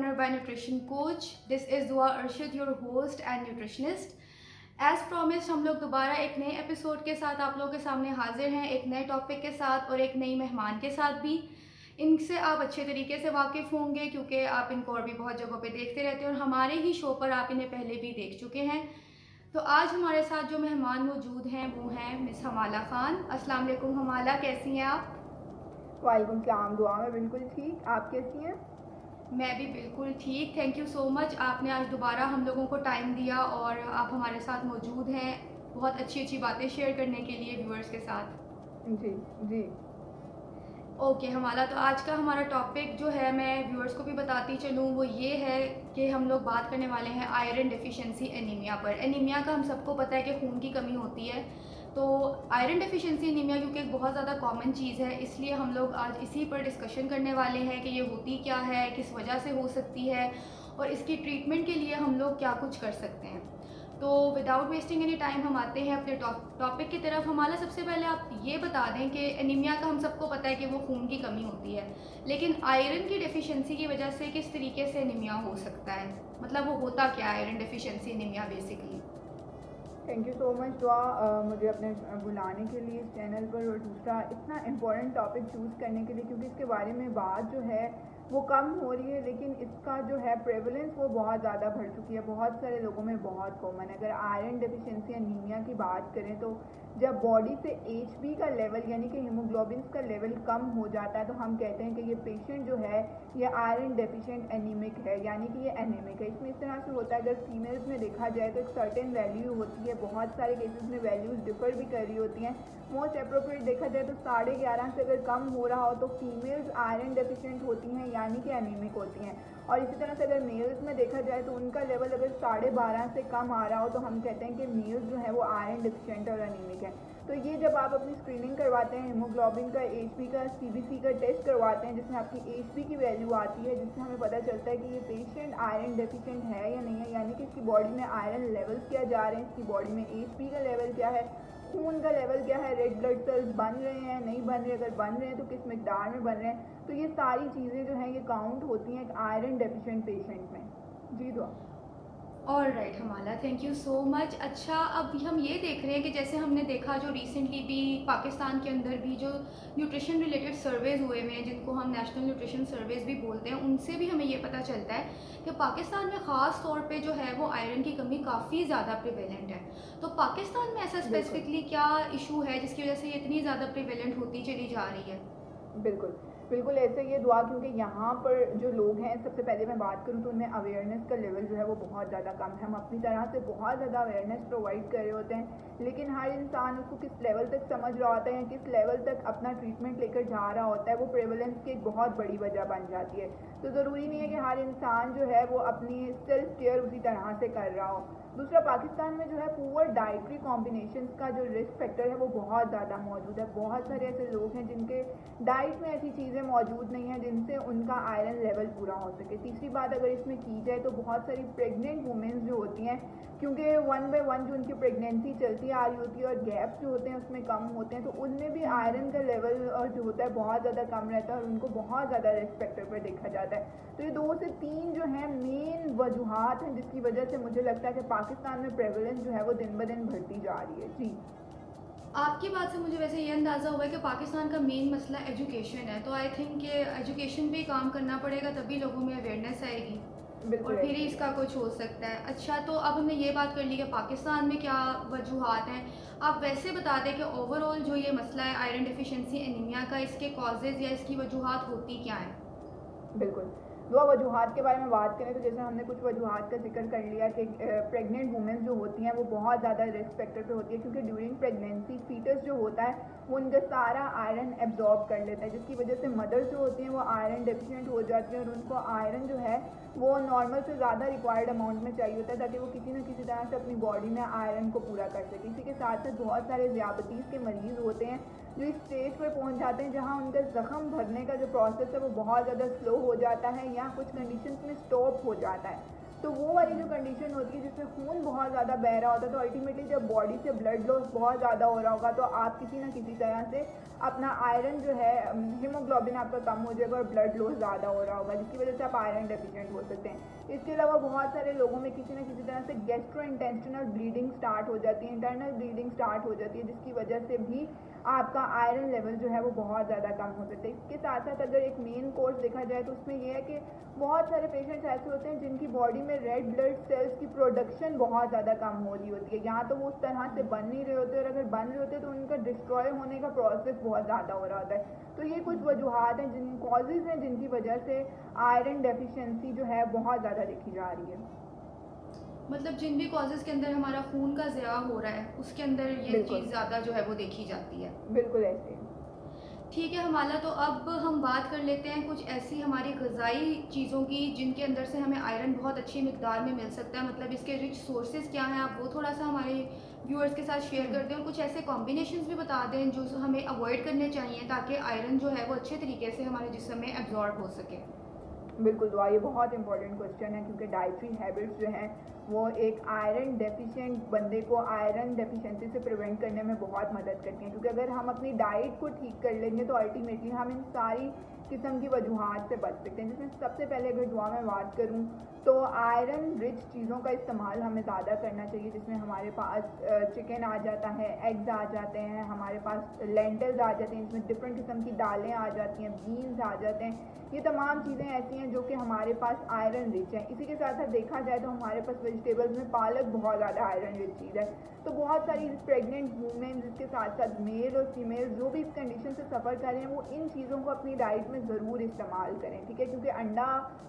Entrepreneur by Nutrition Coach. This is Dua Arshid, your host and nutritionist. As promised, हम लोग दोबारा एक नए एपिसोड के साथ आप लोगों के सामने हाजिर हैं, एक नए टॉपिक के साथ और एक नई मेहमान के साथ भी। इनसे आप अच्छे तरीके से वाकिफ़ होंगे क्योंकि आप इनको और भी बहुत जगहों पे देखते रहते हैं और हमारे ही शो पर आप इन्हें पहले भी देख चुके हैं। तो आज हमारे साथ जो मेहमान मौजूद हैं वो हैं मिस हमाला ख़ान। अस्सलाम वालेकुम हमाला, कैसी हैं आप? वालेकुम सलाम। दुआ में बिल्कुल ठीक, आप कैसी हैं? मैं भी बिल्कुल ठीक, थैंक यू सो मच। आपने आज दोबारा हम लोगों को टाइम दिया और आप हमारे साथ मौजूद हैं बहुत अच्छी अच्छी बातें शेयर करने के लिए व्यूअर्स के साथ। जी जी। ओके हमारा, तो आज का हमारा टॉपिक जो है मैं व्यूअर्स को भी बताती चलूँ वो ये है कि हम लोग बात करने वाले हैं आयरन डेफिशिएंसी एनीमिया पर। एनीमिया का हम सबको पता है कि खून की कमी होती है, तो आयरन डेफिशिएंसी एनीमिया क्योंकि एक बहुत ज़्यादा कॉमन चीज़ है, इसलिए हम लोग आज इसी पर डिस्कशन करने वाले हैं कि ये होती क्या है, किस वजह से हो सकती है और इसकी ट्रीटमेंट के लिए हम लोग क्या कुछ कर सकते हैं। तो विदाउट वेस्टिंग एनी टाइम हम आते हैं अपने टॉपिक की तरफ। हमारा सबसे पहले आप ये बता दें कि एनीमिया का हम सबको पता है कि वो खून की कमी होती है, लेकिन आयरन की डेफिशिएंसी की वजह से किस तरीके से एनीमिया हो सकता है, मतलब वो होता क्या है iron deficiency anaemia basically. Thank you so much दुआ, मुझे अपने बुलाने के लिए इस चैनल पर, और दूसरा इतना इम्पोर्टेंट टॉपिक चूज़ करने के लिए, क्योंकि इसके बारे में बात जो है वो कम हो रही है, लेकिन इसका जो है प्रेवलेंस वो बहुत ज़्यादा बढ़ चुकी है, बहुत सारे लोगों में बहुत कॉमन है। अगर आयरन डेफिशिएंसी एनीमिया की बात करें तो जब बॉडी से एचबी का लेवल यानी कि हीमोग्लोबिन का लेवल कम हो जाता है तो हम कहते हैं कि ये पेशेंट जो है ये आयरन डेफिशिएंट एनीमिक है, यानी कि ये एनीमिक है। इसमें इस तरह से होता है, अगर फीमेल्स में देखा जाए तो एक सर्टेन वैल्यू होती है, बहुत सारे केसेस में वैल्यूज़ डिफर भी कर रही होती हैं। मोस्ट अप्रोप्रिएट देखा जाए तो 11.5 से अगर कम हो रहा हो तो फीमेल्स आयरन डेफिशिएंट होती हैं, यानी कि एनीमिक होती हैं। और इसी तरह से अगर मेल्स में देखा जाए तो उनका लेवल अगर 12.5 से कम आ रहा हो तो हम कहते हैं कि मेल्स जो है वो आयरन डेफिशिएंट और एनीमिक है। तो ये जब आप अपनी स्क्रीनिंग करवाते हैं, हीमोग्लोबिन का, एचबी का, सीबीसी का टेस्ट करवाते हैं जिसमें आपकी एचबी की वैल्यू आती है, जिससे हमें पता चलता है कि ये पेशेंट आयरन डेफिशिएंट है या नहीं है, यानी कि इसकी बॉडी में आयरन लेवल्स क्या जा रहे हैं, इसकी बॉडी में एचबी का लेवल क्या है, खून का लेवल क्या है, रेड ब्लड सेल्स बन रहे हैं नहीं बन रहे, अगर बन रहे हैं तो किस मिकदार में बन रहे हैं। तो ये सारी चीज़ें जो हैं ये काउंट होती हैं एक आयरन डेफिशिएंट पेशेंट में। जी दुआ। ऑल राइट हमारा, थैंक यू सो मच। अच्छा, अब हम ये देख रहे हैं कि जैसे हमने देखा जो रिसेंटली भी पाकिस्तान के अंदर भी जो न्यूट्रिशन रिलेटेड सर्वेज़ हुए हुए हैं, जिनको हम नेशनल न्यूट्रिशन सर्वेज़ भी बोलते हैं, उनसे भी हमें ये पता चलता है कि पाकिस्तान में ख़ास तौर पे जो है वो आयरन की कमी काफ़ी ज़्यादा प्रिवेलेंट है। तो पाकिस्तान में ऐसा स्पेसिफिकली क्या इशू है जिसकी वजह से ये इतनी ज़्यादा प्रिवेलेंट होती चली जा रही है? बिल्कुल बिल्कुल ऐसे ये दुआ, क्योंकि यहाँ पर जो लोग हैं, सबसे पहले मैं बात करूँ तो उनमें अवेयरनेस का लेवल जो है वो बहुत ज़्यादा कम है। हम अपनी तरह से बहुत ज़्यादा अवेयरनेस प्रोवाइड कर रहे होते हैं, लेकिन हर इंसान उसको किस लेवल तक समझ रहा होता है, किस लेवल तक अपना ट्रीटमेंट लेकर जा रहा होता है, वो प्रेवलेंस की एक बहुत बड़ी वजह बन जाती है। तो ज़रूरी नहीं है कि हर इंसान जो है वो अपनी सेल्फ केयर उसी तरह से कर रहा हो। दूसरा, पाकिस्तान में जो है पुअर डाइटरी कॉम्बिनेशंस का जो रिस्क फैक्टर है वो बहुत ज़्यादा मौजूद है। बहुत सारे ऐसे लोग हैं जिनके डाइट में ऐसी चीज़ें मौजूद नहीं हैं जिनसे उनका आयरन लेवल पूरा हो सके। तीसरी बात अगर इसमें की जाए तो बहुत सारी प्रेग्नेंट वुमेन्स जो होती हैं, क्योंकि 1 बाय 1 जो उनकी प्रेगनेंसी चलती आ रही होती है और गैप्स जो होते हैं उसमें कम होते हैं, तो उनमें भी आयरन का लेवल जो होता है बहुत ज़्यादा कम रहता है और उनको बहुत ज़्यादा रिस्क फैक्टर पर देखा जाता है। तो ये 2 से 3 जो हैं मेन वजूहात हैं जिसकी वजह से मुझे लगता है कि पाकिस्तान में प्रेवलेंस जो है वो दिन ब दिन बढ़ती जा रही है। जी। आपकी बात से मुझे वैसे ये अंदाज़ा हुआ है कि पाकिस्तान का मेन मसला एजुकेशन है, तो आई थिंक कि एजुकेशन पे काम करना पड़ेगा तभी लोगों में अवेयरनेस आएगी बिल्कुल और फिर ऐसे ही ही है। इसका कुछ हो सकता है। अच्छा, तो अब हमने ये बात कर ली कि पाकिस्तान में क्या वजूहात हैं। आप वैसे बता दें कि ओवरऑल जो ये मसला है आयरन डेफिशिएंसी एनीमिया का, इसके कॉजेज़ या इसकी वजूहात होती क्या हैं? बिल्कुल। 2 वजूहात के बारे में बात करें तो जैसे हमने कुछ वजूहात का ज़िक्र कर लिया कि प्रेग्नेंट वुमेन जो होती हैं वो बहुत ज़्यादा रिस्क फैक्टर पे होती है, क्योंकि ड्यूरिंग प्रेगनेंसी फीटस जो होता है वो उनका सारा आयरन एब्जॉर्ब कर लेता है, जिसकी वजह से मदर्स जो होती हैं वो आयरन डेफिशिएंट हो जाती हैं और उनको आयरन जो है वो नॉर्मल से ज़्यादा रिक्वायर्ड अमाउंट में चाहिए होता है ताकि वो किसी न किसी तरह से अपनी बॉडी में आयरन को पूरा कर सके। इसी के साथ साथ बहुत सारे ज़ियाबतीस के मरीज़ होते हैं जो इस स्टेज पर पहुंच जाते हैं जहां उनका ज़ख़म भरने का जो प्रोसेस है वो बहुत ज़्यादा स्लो हो जाता है या कुछ कंडीशंस में स्टॉप हो जाता है। तो वो वाली जो कंडीशन होती है जिसमें खून बहुत ज़्यादा बह रहा होता है, तो अल्टीमेटली जब बॉडी से ब्लड लॉस बहुत ज़्यादा हो रहा होगा तो आप किसी ना किसी तरह से अपना आयरन जो है, हीमोग्लोबिन आपका कम हो जाएगा और ब्लड लॉस ज़्यादा हो रहा होगा, जिसकी वजह से आप आयरन डेफिशिएंट हो सकते हैं। इसके अलावा बहुत सारे लोगों में किसी ना किसी तरह से गैस्ट्रो इंटेस्टिनल ब्लीडिंग स्टार्ट हो जाती है, इंटरनल ब्लीडिंग स्टार्ट हो जाती है, जिसकी वजह से भी आपका आयरन लेवल जो है वो बहुत ज़्यादा कम हो सकता है। इसके साथ साथ अगर एक मेन कोर्स देखा जाए तो उसमें यह है कि बहुत सारे पेशेंट्स ऐसे होते हैं जिनकी बॉडी में रेड ब्लड सेल्स की प्रोडक्शन बहुत ज़्यादा कम हो रही होती है, या तो वो उस तरह से बन नहीं रहे होते, और अगर बन रहे होते तो उनका डिस्ट्रॉय होने का प्रोसेस बहुत ज़्यादा हो रहा होता है। तो ये कुछ वजूहत हैं, जिन कॉजेज़ हैं जिनकी वजह से आयरन डेफिशिएंसी जो है बहुत ज़्यादा देखी जा रही है। मतलब जिन भी कॉजेज़ के अंदर हमारा खून का ज़िया हो रहा है उसके अंदर ये बिल्कुल। चीज़ ज़्यादा जो है वो देखी जाती है। बिल्कुल ऐसे। ठीक है हमारा, तो अब हम बात कर लेते हैं कुछ ऐसी हमारी ग़िज़ाई चीज़ों की जिनके अंदर से हमें आयरन बहुत अच्छी मिकदार में मिल सकता है। मतलब इसके रिच सोर्सेज़ क्या हैं, आप वो थोड़ा-सा हमारे व्यूअर्स के साथ शेयर कर दें और कुछ ऐसे कॉम्बिनेशंस भी बता दें जो हमें अवॉइड करने चाहिए ताकि आयरन जो है वो अच्छे तरीके से हमारे जिस्म में एब्ज़ॉर्ब हो सके। बिल्कुल दुआ, ये बहुत इंपॉर्टेंट क्वेश्चन है क्योंकि डाइटरी हैबिट्स जो हैं वो एक आयरन डेफिशिएंट बंदे को आयरन डेफिशिएंसी से प्रिवेंट करने में बहुत मदद करती हैं, क्योंकि अगर हम अपनी डाइट को ठीक कर लेंगे तो अल्टीमेटली हम इन सारी किस्म की वजूहत से बच सकते हैं। जिसमें सबसे पहले अगर दुआ में बात करूँ तो आयरन रिच चीज़ों का इस्तेमाल हमें ज़्यादा करना चाहिए, जिसमें हमारे पास चिकन आ जाता है, एग्स आ जाते हैं, हमारे पास लेंटल्स आ जाते हैं, जिसमें डिफरेंट किस्म की दालें आ जाती हैं, बीन्स आ जाते हैं। ये तमाम चीज़ें ऐसी हैं जो कि हमारे पास आयरन रिच हैं। इसी के साथ साथ देखा जाए तो हमारे पास वेजिटेबल्स में पालक बहुत ज़्यादा आयरन रिच चीज़ है। तो बहुत सारी प्रेग्नेंट वूमेन, जिसके साथ साथ मेल और फीमेल जो भी इस कंडीशन से सफ़र कर रहे हैं, वो इन चीज़ों को अपनी डाइट में ज़रूर इस्तेमाल करें, ठीक है। क्योंकि अंडा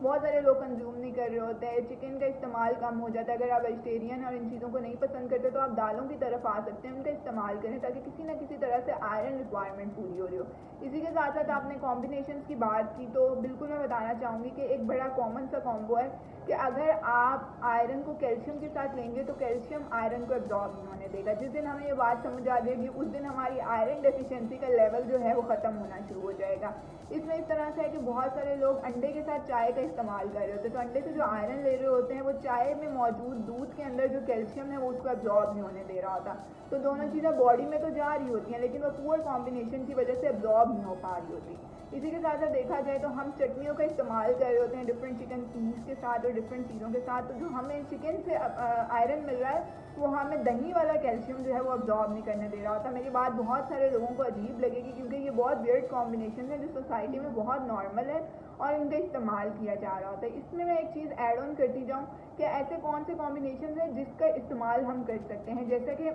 बहुत सारे लोग कंज्यूम नहीं कर रहे होते हैं, चिकन का इस्तेमाल कम हो जाता है। अगर आप वेजिटेरियन और इन चीज़ों को नहीं पसंद करते तो आप दालों की तरफ आ सकते हैं, उनका इस्तेमाल करें ताकि किसी ना किसी तरह से आयरन रिक्वायरमेंट पूरी हो रही हो। इसी के साथ साथ आपने कॉम्बिनेशंस की बात की, तो बिल्कुल मैं बताना चाहूँगी कि एक बड़ा कॉमन सा कॉम्बो है कि अगर आप आयरन को कैल्शियम के साथ लेंगे तो कैल्शियम आयरन को एब्जॉर्ब नहीं होने देगा। जिस दिन हमें ये बात समझ आ जाएगी उस दिन हमारी आयरन डेफिशिएंसी का लेवल जो है वो ख़त्म होना शुरू हो जाएगा। इसमें इस तरह से है कि बहुत सारे लोग अंडे के साथ चाय का इस्तेमाल कर रहे होते हैं, तो अंडे से जो आयरन ले रहे होते हैं वो चाय में मौजूद दूध के अंदर जो कैल्शियम है वो उसको एब्जॉर्ब नहीं होने दे रहा होता। तो दोनों चीज़ें बॉडी में तो जा रही होती हैं लेकिन वो पुअर कॉम्बिनेशन की वजह से एब्जॉर्ब नहीं हो पा रही होती। इसी के साथ साथ देखा जाए तो हम चटनियों का इस्तेमाल कर रहे होते हैं डिफरेंट चिकन पीस के साथ और डिफरेंट चीज़ों के साथ, तो जो हमें चिकन से आयरन मिल रहा है वो हमें दही वाला कैल्शियम जो है वो एब्जॉर्ब नहीं करने दे रहा होता। मेरी बात बहुत सारे लोगों को अजीब लगेगी क्योंकि ये बहुत वियर्ड कॉम्बिनेशन है जो सोसाइटी में बहुत नॉर्मल है और इनका इस्तेमाल किया जा रहा होता है। इसमें मैं एक चीज़ ऐड ऑन करती जाऊँ कि ऐसे कौन से कॉम्बिनेशन हैं जिसका इस्तेमाल हम कर सकते हैं। जैसे कि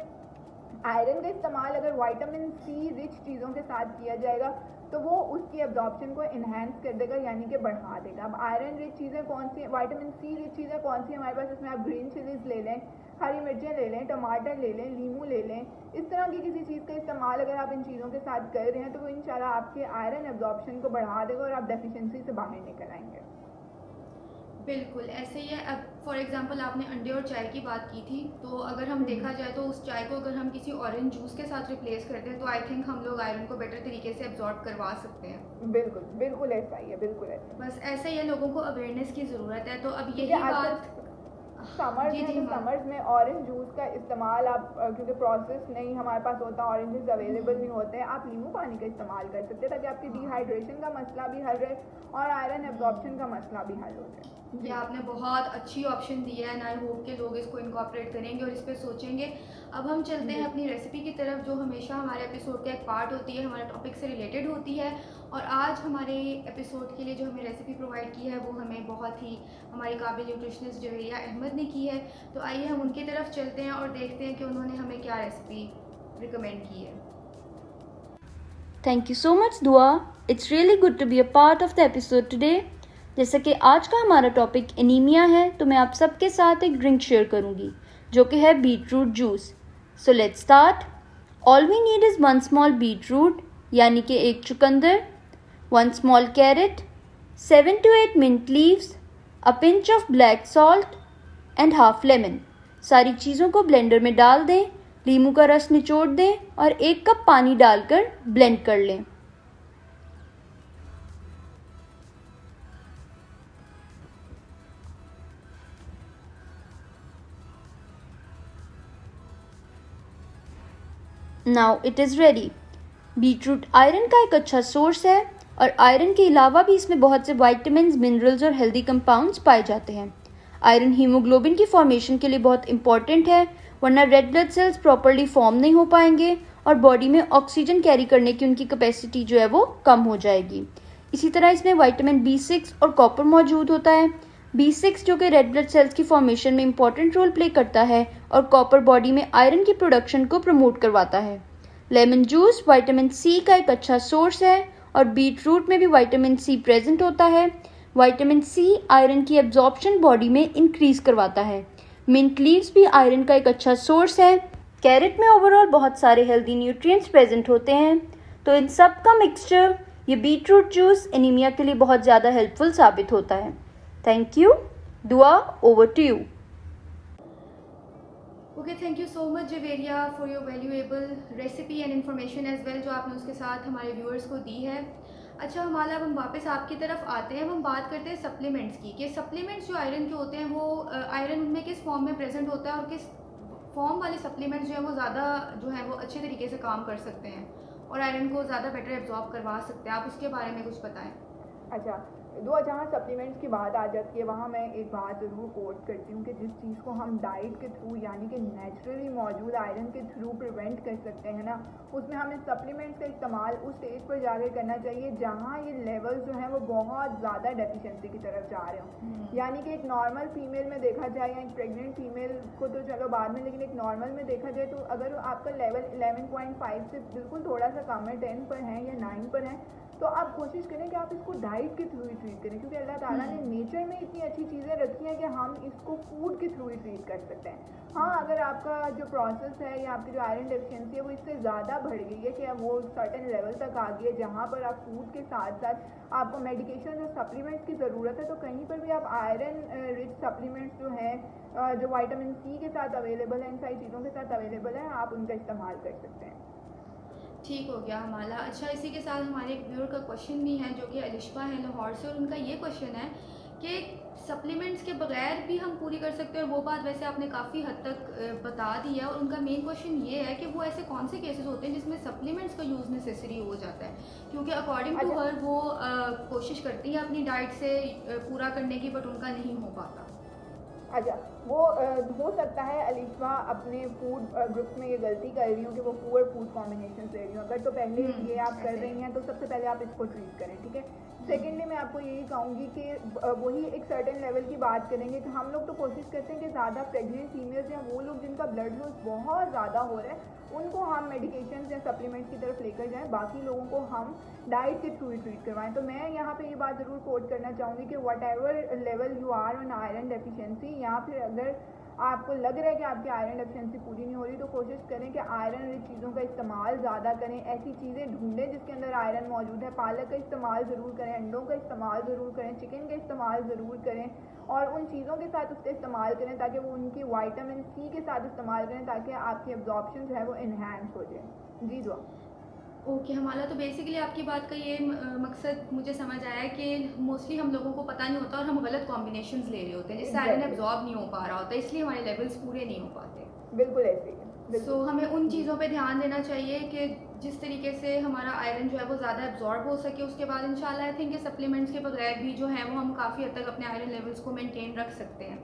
आयरन का इस्तेमाल अगर विटामिन सी रिच चीज़ों के साथ किया जाएगा तो वो उसकी एब्जॉर्प्शन को इन्हेंस कर देगा, यानी कि बढ़ा देगा। अब आयरन रिच चीज़ें कौन सी, विटामिन सी रिच चीज़ें कौन सी हमारे पास, इसमें आप ग्रीन चिलीज़ ले लें, हरी मिर्चें ले लें, टमाटर ले लें, नींबू ले लें। इस तरह की किसी चीज़ का इस्तेमाल अगर आप इन चीज़ों के साथ कर रहे हैं तो वो इंशाल्लाह आपके आयरन एब्जॉर्प्शन को बढ़ा देगा और आप डेफिशिएंसी से बाहर निकल आएंगे। बिल्कुल ऐसे ही है। अब फॉर एग्जांपल आपने अंडे और चाय की बात की थी, तो अगर हम देखा जाए तो उस चाय को अगर हम किसी ऑरेंज जूस के साथ रिप्लेस करते हैं तो आई थिंक हम लोग आयरन को बेटर तरीके से एब्जॉर्ब करवा सकते हैं। बिल्कुल बिल्कुल ऐसा ही है, बिल्कुल ऐसा। बस ऐसे ही है, लोगों को अवेयरनेस की ज़रूरत है। तो अब क्योंकि यही आजकल बात समर्स जी हैं जी तो मैम। समर्स में ऑरेंज जूस का इस्तेमाल आप क्योंकि प्रोसेस नहीं हमारे पास होता, ऑरेंजेस अवेलेबल नहीं होते हैं, आप नींबू पानी का इस्तेमाल कर सकते हैं ताकि आपकी डिहाइड्रेशन का मसला भी हल रहे और आयरन एब्जॉर्प्शन का मसला भी हल हो जाए। ये आपने बहुत अच्छी ऑप्शन दी है एंड आई होप के लोग इसको इनकॉर्पोरेट करेंगे और इस पर सोचेंगे। अब हम चलते हैं अपनी रेसिपी की तरफ जो हमेशा हमारे एपिसोड का एक पार्ट होती है, हमारे टॉपिक से रिलेटेड होती है। और आज हमारे एपिसोड के लिए जो हमें रेसिपी प्रोवाइड की है वो हमें बहुत ही हमारी काबिल न्यूट्रिशनिस्ट जवेरिया अहमद ने की है। तो आइए हम उनकी तरफ चलते हैं और देखते हैं कि उन्होंने हमें क्या रेसिपी रिकमेंड की है। Thank you so much Dua, it's really good to be a part of the episode today. जैसा कि आज का हमारा टॉपिक एनीमिया है तो मैं आप सबके साथ एक ड्रिंक शेयर करूंगी जो कि है beetroot juice. So let's start. All we need is 1 small beetroot यानी कि 1 चुकंदर, 1 small carrot, 7 to 8 mint leaves, a pinch of black salt and half lemon. सारी चीज़ों को ब्लेंडर में डाल दें, लीमू का रस निचोड़ दें और 1 कप पानी डालकर ब्लेंड कर लें। Now it is ready. Beetroot iron का एक अच्छा सोर्स है और आयरन के अलावा भी इसमें बहुत से विटामिन्स, मिनरल्स और हेल्दी कंपाउंड्स पाए जाते हैं। आयरन हीमोग्लोबिन की फॉर्मेशन के लिए बहुत इंपॉर्टेंट है, वरना red blood cells properly form नहीं हो पाएंगे और बॉडी में ऑक्सीजन कैरी करने की उनकी कैपेसिटी जो है वो कम हो जाएगी। इसी तरह इसमें विटामिन B6 और कॉपर मौजूद होता है। B6 जो कि रेड ब्लड सेल्स की फॉर्मेशन में इंपॉर्टेंट रोल प्ले करता है और कॉपर बॉडी में आयरन की प्रोडक्शन को प्रमोट करवाता है। लेमन जूस विटामिन C का एक अच्छा सोर्स है और बीट रूट में भी विटामिन C प्रेजेंट होता है। विटामिन C आयरन की एब्जॉर्प्शन बॉडी में इंक्रीज करवाता है। मिंट लीव्स भी आयरन का एक अच्छा सोर्स है। कैरेट में ओवरऑल बहुत सारे हेल्दी न्यूट्रिएंट्स प्रेजेंट होते हैं, तो इन सब का मिक्सचर ये बीट रूट जूस एनीमिया के लिए बहुत ज़्यादा हेल्पफुल साबित होता है। Thank you. दुआ, over to you. Okay, thank you so much Javeria for your valuable recipe and information as well जो आपने उसके साथ हमारे व्यूअर्स को दी है। अच्छा हमारा, अब हम वापस आपकी तरफ आते हैं। हम बात करते हैं सप्लीमेंट्स की, कि सप्लीमेंट्स जो आयरन के होते हैं वो आयरन उनमें किस फॉर्म में प्रेजेंट होता है और किस फॉर्म वाले सप्लीमेंट्स जो है वो ज़्यादा जो है वो अच्छे तरीके से काम कर सकते हैं और आयरन को ज़्यादा बेटर एब्जॉर्ब करवा सकते हैं। आप उसके बारे में कुछ बताएं। अच्छा, जहाँ सप्लीमेंट्स की बात आ जाती है वहाँ मैं एक बात ज़रूर कोट करती हूँ कि जिस चीज़ को हम डाइट के थ्रू यानी कि नेचुरली मौजूद आयरन के थ्रू प्रिवेंट कर सकते हैं ना, उसमें हमें सप्लीमेंट्स का इस्तेमाल उस स्टेज पर जाकर करना चाहिए जहाँ ये लेवल जो हैं वो बहुत ज़्यादा डेफिशिएंसी की तरफ जा रहे हों। यानी कि एक नॉर्मल फीमेल में देखा जाए या एक प्रेग्नेंट फीमेल को तो चलो बाद में, लेकिन एक नॉर्मल में देखा जाए तो अगर आपका लेवल 11.5 से बिल्कुल थोड़ा सा कम है, 10 पर है या 9 पर है, तो आप कोशिश करें कि आप इसको डाइट के थ्रू ही ट्रीट करें, क्योंकि अल्लाह ताला ने नेचर में इतनी अच्छी चीज़ें रखी हैं कि हम इसको फूड के थ्रू ही ट्रीट कर सकते हैं। हाँ, अगर आपका जो प्रोसेस है या आपकी जो आयरन डेफिशिएंसी है वो इससे ज़्यादा बढ़ गई है कि अब वो सर्टेन लेवल तक आ गई है जहाँ पर आप फूड के साथ साथ आपको मेडिकेशन और सप्लीमेंट्स की ज़रूरत है, तो कहीं पर भी आप आयरन रिच सप्लीमेंट्स जो हैं जो विटामिन C के साथ अवेलेबल है, इन सारी चीज़ों के साथ अवेलेबल है, आप उनका इस्तेमाल कर सकते हैं। ठीक हो गया हमारा। अच्छा, इसी के साथ हमारे एक व्यूअर का क्वेश्चन भी है जो कि अलिशा है लाहौर से, और उनका ये क्वेश्चन है कि सप्लीमेंट्स के बगैर भी हम पूरी कर सकते हैं, और वो बात वैसे आपने काफ़ी हद तक बता दी है। और उनका मेन क्वेश्चन ये है कि वो ऐसे कौन से केसेस होते हैं जिसमें सप्लीमेंट्स का यूज़ नेसेसरी हो जाता है, क्योंकि अकॉर्डिंग टू हर वो कोशिश करती है अपनी डाइट से पूरा करने की, बट उनका नहीं हो पाता। अच्छा, वो हो सकता है अलिशा अपने फूड ग्रुप्स में ये गलती कर रही हूँ कि वो पुअर फूड कॉम्बिनेशन ले रही हूँ। अगर तो पहले ये आप कर रही हैं तो सबसे पहले आप इसको ट्रीट करें, ठीक है। सेकेंडली मैं आपको यही कहूँगी कि वही एक सर्टेन लेवल की बात करेंगे कि हम लोग तो कोशिश करते हैं कि ज़्यादा प्रेग्नेंट फीमेल्स या वो लोग जिनका ब्लड लॉस बहुत ज़्यादा हो रहा है उनको हम मेडिकेशन या सप्लीमेंट्स की तरफ लेकर जाएं, बाकी लोगों को हम डाइट के थ्रू ही ट्रीट करवाएं। तो मैं यहाँ पे ये बात ज़रूर कोट करना चाहूँगी कि whatever level you are on iron deficiency, या फिर अगर आपको लग रहा है कि आपकी आयरन डेफिशिएंसी पूरी नहीं हो रही, तो कोशिश करें कि आयरन रिच चीज़ों का इस्तेमाल ज़्यादा करें, ऐसी चीज़ें ढूंढें जिसके अंदर आयरन मौजूद है। पालक का इस्तेमाल ज़रूर करें, अंडों का इस्तेमाल ज़रूर करें, चिकन का इस्तेमाल ज़रूर करें, और उन चीज़ों के साथ उसका इस्तेमाल करें ताकि वो उनकी विटामिन C के साथ इस्तेमाल करें ताकि आपकी एब्जॉर्प्शन जो है वो इन्हांस हो जाए। जी दुआ। ओके हमारा, तो बेसिकली आपकी बात का ये मकसद मुझे समझ आया है कि मोस्टली हम लोगों को पता नहीं होता और हम गलत कॉम्बिनेशंस ले रहे होते हैं जिससे आयरन एब्जॉर्ब नहीं हो पा रहा होता, इसलिए हमारे लेवल्स पूरे नहीं हो पाते। बिल्कुल ऐसे ही। सो हमें उन चीज़ों पे ध्यान देना चाहिए कि जिस तरीके से हमारा आयरन जो है वो ज़्यादा एब्जॉर्ब हो सके। उसके बाद इंशाल्लाह आई थिंक सप्लीमेंट्स के बगैर भी जो है वो हम काफ़ी हद तक अपने आयरन लेवल्स को मेंटेन रख सकते हैं।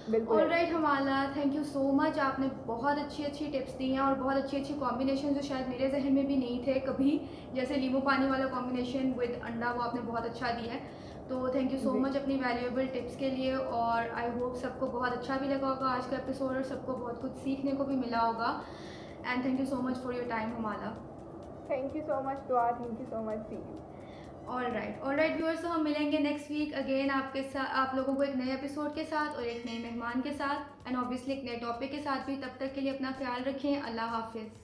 ऑलराइट हमारा, थैंक यू सो मच। आपने बहुत अच्छी टिप्स दी हैं और बहुत अच्छी कॉम्बिनेशन जो शायद मेरे जहन में भी नहीं थे कभी, जैसे नींबू पानी वाला कॉम्बिनेशन विद अंडा, वो आपने बहुत अच्छा दिया है। तो थैंक यू सो मच अपनी वैल्यूएबल टिप्स के लिए, और आई होप सबको बहुत अच्छा भी लगा होगा आज का एपिसोड और सबको बहुत कुछ सीखने को भी मिला होगा। And thank you so much for your time हमारा। Thank you so much Dua, thank you so much, see you. Alright viewers, तो हम मिलेंगे नेक्स्ट वीक अगेन आपके साथ, आप लोगों को एक नए एपिसोड के साथ और एक नए मेहमान के साथ, एंड ऑब्वियसली एक नए टॉपिक के साथ भी। तब तक के लिए अपना ख्याल रखें। अल्लाह हाफिज़।